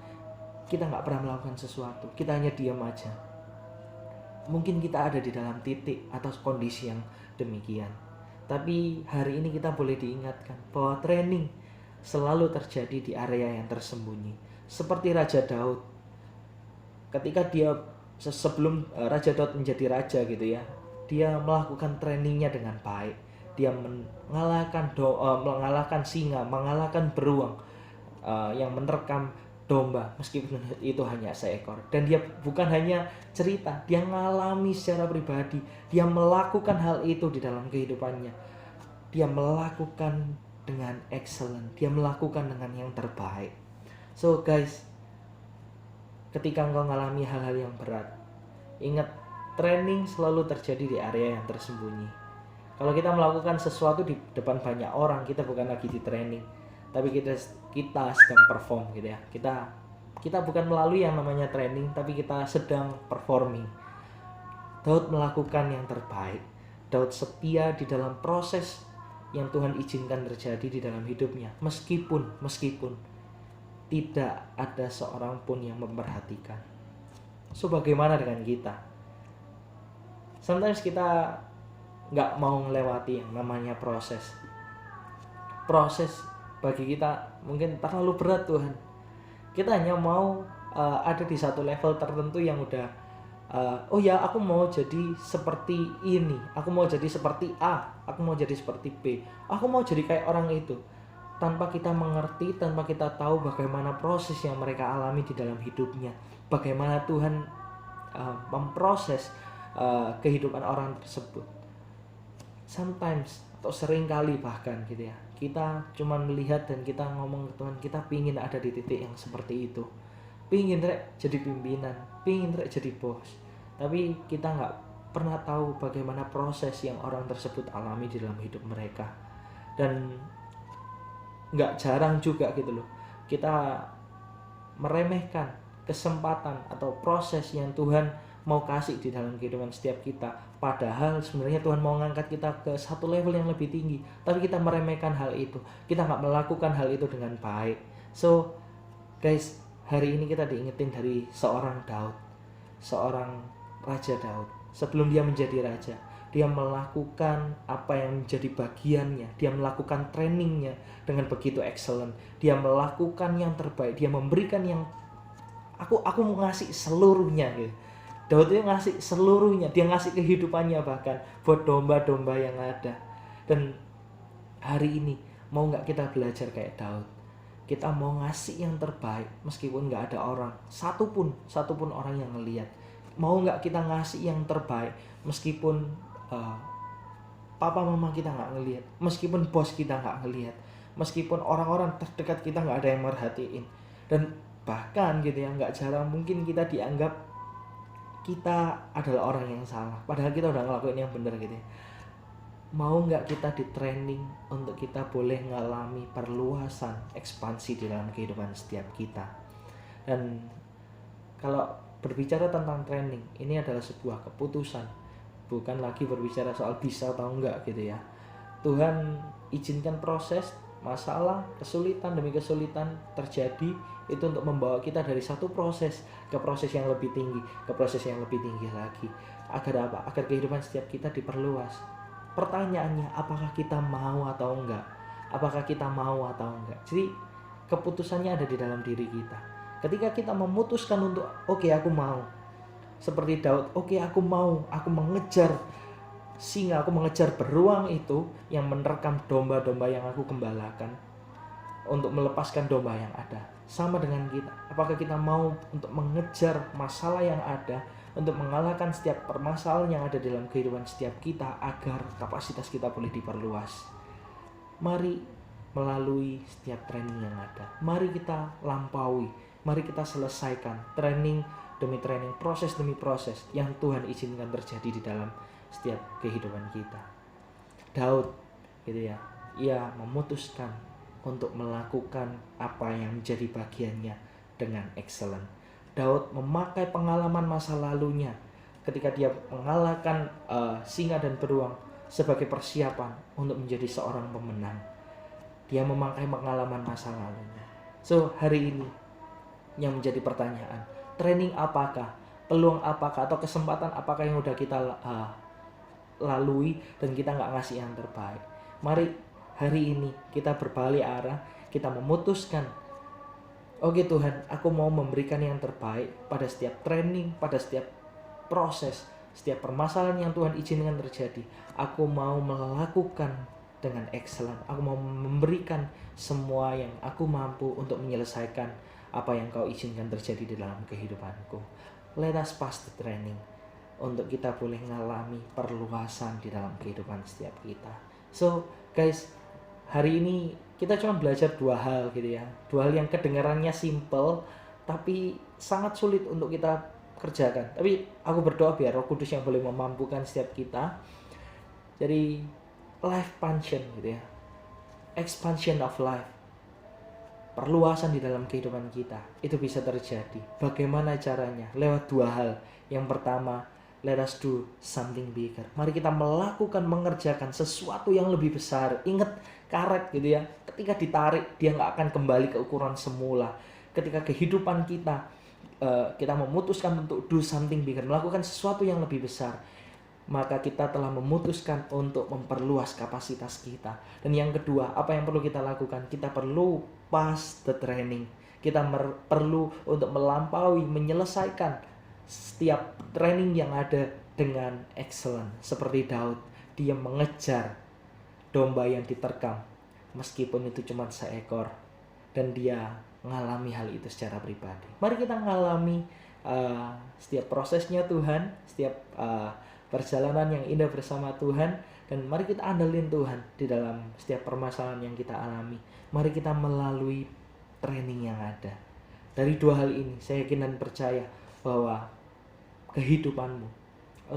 kita nggak pernah melakukan sesuatu, kita hanya diam aja. Mungkin kita ada di dalam titik atau kondisi yang demikian. Tapi hari ini kita boleh diingatkan bahwa training selalu terjadi di area yang tersembunyi. Seperti Raja Daud, ketika dia sebelum Raja Daud menjadi raja gitu ya, dia melakukan trainingnya dengan baik. Dia mengalahkan singa, mengalahkan beruang yang menerkam domba, meskipun itu hanya seekor. Dan dia bukan hanya cerita, dia mengalami secara pribadi, dia melakukan hal itu di dalam kehidupannya. Dia melakukan dengan excellent, dia melakukan dengan yang terbaik. So guys, ketika engkau mengalami hal-hal yang berat, ingat, training selalu terjadi di area yang tersembunyi. Kalau kita melakukan sesuatu di depan banyak orang, kita bukan lagi di training, tapi kita sedang perform gitu ya. Kita bukan melalui yang namanya training, tapi kita sedang performing. Daud melakukan yang terbaik. Daud setia di dalam proses yang Tuhan izinkan terjadi di dalam hidupnya, meskipun tidak ada seorang pun yang memperhatikan. So bagaimana dengan kita? Sometimes kita nggak mau melewati yang namanya proses bagi kita mungkin terlalu berat Tuhan. Kita hanya mau ada di satu level tertentu yang udah oh ya, aku mau jadi seperti ini, aku mau jadi seperti A, aku mau jadi seperti B, aku mau jadi kayak orang itu, tanpa kita mengerti, tanpa kita tahu bagaimana proses yang mereka alami di dalam hidupnya, bagaimana Tuhan memproses kehidupan orang tersebut. Sometimes atau seringkali bahkan gitu ya, kita cuma melihat dan kita ngomong ke Tuhan, kita pingin ada di titik yang seperti itu, pingin rek jadi pimpinan, pingin rek jadi bos, tapi kita nggak pernah tahu bagaimana proses yang orang tersebut alami di dalam hidup mereka. Dan nggak jarang juga gitu loh, kita meremehkan kesempatan atau proses yang Tuhan mau kasih di dalam kehidupan setiap kita, padahal sebenarnya Tuhan mau ngangkat kita ke satu level yang lebih tinggi, tapi kita meremehkan hal itu, kita nggak melakukan hal itu dengan baik. So guys, hari ini kita diingetin dari seorang Daud, seorang Raja Daud. Sebelum dia menjadi raja, dia melakukan apa yang menjadi bagiannya, dia melakukan trainingnya dengan begitu excellent, dia melakukan yang terbaik, dia memberikan yang aku mau ngasih seluruhnya gitu. Daud itu ngasih seluruhnya, dia ngasih kehidupannya bahkan buat domba-domba yang ada. Dan hari ini mau nggak kita belajar kayak Daud? Kita mau ngasih yang terbaik meskipun nggak ada orang satupun orang yang ngelihat. Mau nggak kita ngasih yang terbaik meskipun papa mama kita nggak ngelihat, meskipun bos kita nggak ngelihat, meskipun orang-orang terdekat kita nggak ada yang merhatiin. Dan bahkan gitu ya, nggak jarang mungkin kita dianggap kita adalah orang yang salah, padahal kita udah ngelakuin yang benar gitu ya. Mau nggak kita di training untuk kita boleh ngalami perluasan, ekspansi di dalam kehidupan setiap kita. Dan kalau berbicara tentang training, ini adalah sebuah keputusan, bukan lagi berbicara soal bisa atau enggak gitu ya. Tuhan izinkan proses, masalah, kesulitan demi kesulitan terjadi itu untuk membawa kita dari satu proses ke proses yang lebih tinggi, ke proses yang lebih tinggi lagi. Agar apa? Agar kehidupan setiap kita diperluas. Pertanyaannya, apakah kita mau atau enggak? Apakah kita mau atau enggak? Jadi keputusannya ada di dalam diri kita. Ketika kita memutuskan untuk oke, aku mau. Seperti Daud, oke, aku mau, aku mengejar singa, aku mengejar beruang itu yang menerkam domba-domba yang aku gembalakan untuk melepaskan domba yang ada. Sama dengan kita, apakah kita mau untuk mengejar masalah yang ada, untuk mengalahkan setiap permasalahan yang ada dalam kehidupan setiap kita agar kapasitas kita boleh diperluas. Mari melalui setiap training yang ada, mari kita lampaui, mari kita selesaikan training demi training, proses demi proses yang Tuhan izinkan terjadi di dalam setiap kehidupan kita. Daud gitu ya, ia memutuskan untuk melakukan apa yang menjadi bagiannya dengan excellent. Daud memakai pengalaman masa lalunya ketika dia mengalahkan singa dan beruang sebagai persiapan untuk menjadi seorang pemenang. Dia memakai pengalaman masa lalunya. So hari ini yang menjadi pertanyaan, training apakah, peluang apakah, atau kesempatan apakah yang udah kita lalui dan kita nggak ngasih yang terbaik. Mari hari ini kita berbalik arah, kita memutuskan, oke Tuhan, aku mau memberikan yang terbaik pada setiap training, pada setiap proses, setiap permasalahan yang Tuhan izinkan terjadi. Aku mau melakukan dengan excellent. Aku mau memberikan semua yang aku mampu untuk menyelesaikan apa yang Kau izinkan terjadi di dalam kehidupanku. Let us pass the training untuk kita boleh mengalami perluasan di dalam kehidupan setiap kita. So guys, hari ini kita cuma belajar dua hal gitu ya. Dua hal yang kedengarannya simple tapi sangat sulit untuk kita kerjakan. Tapi aku berdoa biar Roh Kudus yang boleh memampukan setiap kita. Jadi life function gitu ya. Expansion of life. Perluasan di dalam kehidupan kita itu bisa terjadi. Bagaimana caranya? Lewat dua hal. Yang pertama, let us do something bigger. Mari kita melakukan, mengerjakan sesuatu yang lebih besar. Ingat karet gitu ya, ketika ditarik dia nggak akan kembali ke ukuran semula. Ketika kehidupan kita kita memutuskan untuk do something bigger, melakukan sesuatu yang lebih besar, maka kita telah memutuskan untuk memperluas kapasitas kita. Dan yang kedua, apa yang perlu kita lakukan? Kita perlu pass the training. Kita perlu untuk melampaui, menyelesaikan setiap training yang ada dengan excellent. Seperti Daud, dia mengejar domba yang diterkam meskipun itu cuma seekor, dan dia mengalami hal itu secara pribadi. Mari kita mengalami setiap prosesnya Tuhan, setiap perjalanan yang indah bersama Tuhan, dan mari kita andalin Tuhan di dalam setiap permasalahan yang kita alami. Mari kita melalui training yang ada. Dari dua hal ini saya yakin dan percaya bahwa kehidupanmu,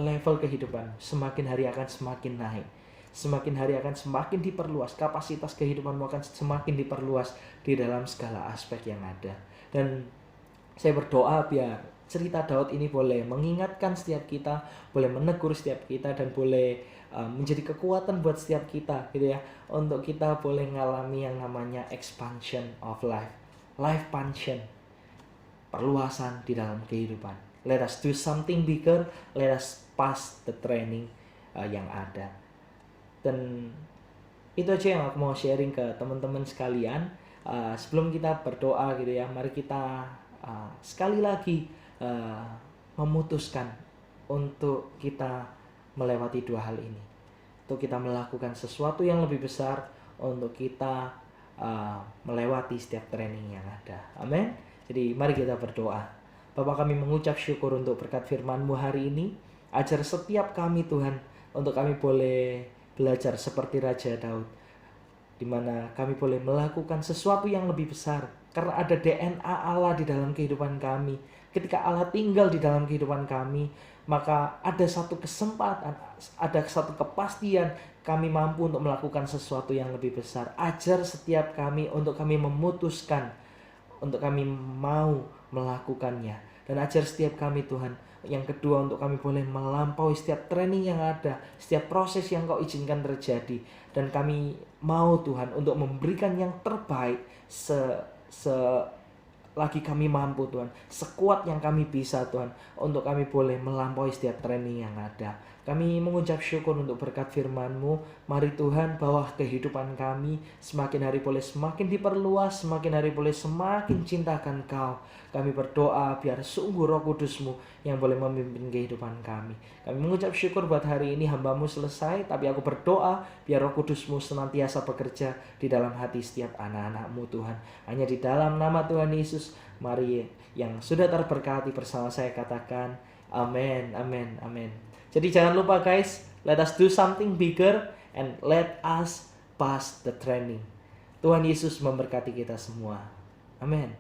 level kehidupan semakin hari akan semakin naik. Semakin hari akan semakin diperluas, kapasitas kehidupanmu akan semakin diperluas di dalam segala aspek yang ada. Dan saya berdoa biar cerita Daud ini boleh mengingatkan setiap kita, boleh menegur setiap kita, dan boleh menjadi kekuatan buat setiap kita gitu ya, untuk kita boleh mengalami yang namanya expansion of life, life function, perluasan di dalam kehidupan. Let us do something bigger, let us pass the training yang ada. Dan itu aja yang aku mau sharing ke teman-teman sekalian. Sebelum kita berdoa gitu ya, mari kita sekali lagi memutuskan untuk kita melewati dua hal ini. Untuk kita melakukan sesuatu yang lebih besar, untuk kita melewati setiap training yang ada. Amin. Jadi mari kita berdoa. Bapa, kami mengucap syukur untuk berkat firman-Mu hari ini. Ajar setiap kami Tuhan, untuk kami boleh belajar seperti Raja Daud, di mana kami boleh melakukan sesuatu yang lebih besar. Karena ada DNA Allah di dalam kehidupan kami. Ketika Allah tinggal di dalam kehidupan kami, maka ada satu kesempatan, ada satu kepastian kami mampu untuk melakukan sesuatu yang lebih besar. Ajar setiap kami untuk kami memutuskan, untuk kami mau melakukannya. Dan ajar setiap kami Tuhan, yang kedua, untuk kami boleh melampaui setiap training yang ada, setiap proses yang Kau izinkan terjadi. Dan kami mau Tuhan untuk memberikan yang terbaik lagi kami mampu Tuhan, sekuat yang kami bisa Tuhan, untuk kami boleh melampaui setiap training yang ada. Kami mengucap syukur untuk berkat firman-Mu. Mari Tuhan, bahwa kehidupan kami semakin hari boleh semakin diperluas, semakin hari boleh semakin cintakan Kau. Kami berdoa biar sungguh Roh Kudus-Mu yang boleh memimpin kehidupan kami. Kami mengucap syukur buat hari ini hamba-Mu selesai, tapi aku berdoa biar Roh Kudus-Mu senantiasa bekerja di dalam hati setiap anak-anak-Mu Tuhan. Hanya di dalam nama Tuhan Yesus, mari yang sudah terberkati bersama saya katakan amin, amin, amin. Jadi jangan lupa guys, let us do something bigger and let us pass the training. Tuhan Yesus memberkati kita semua. Amin.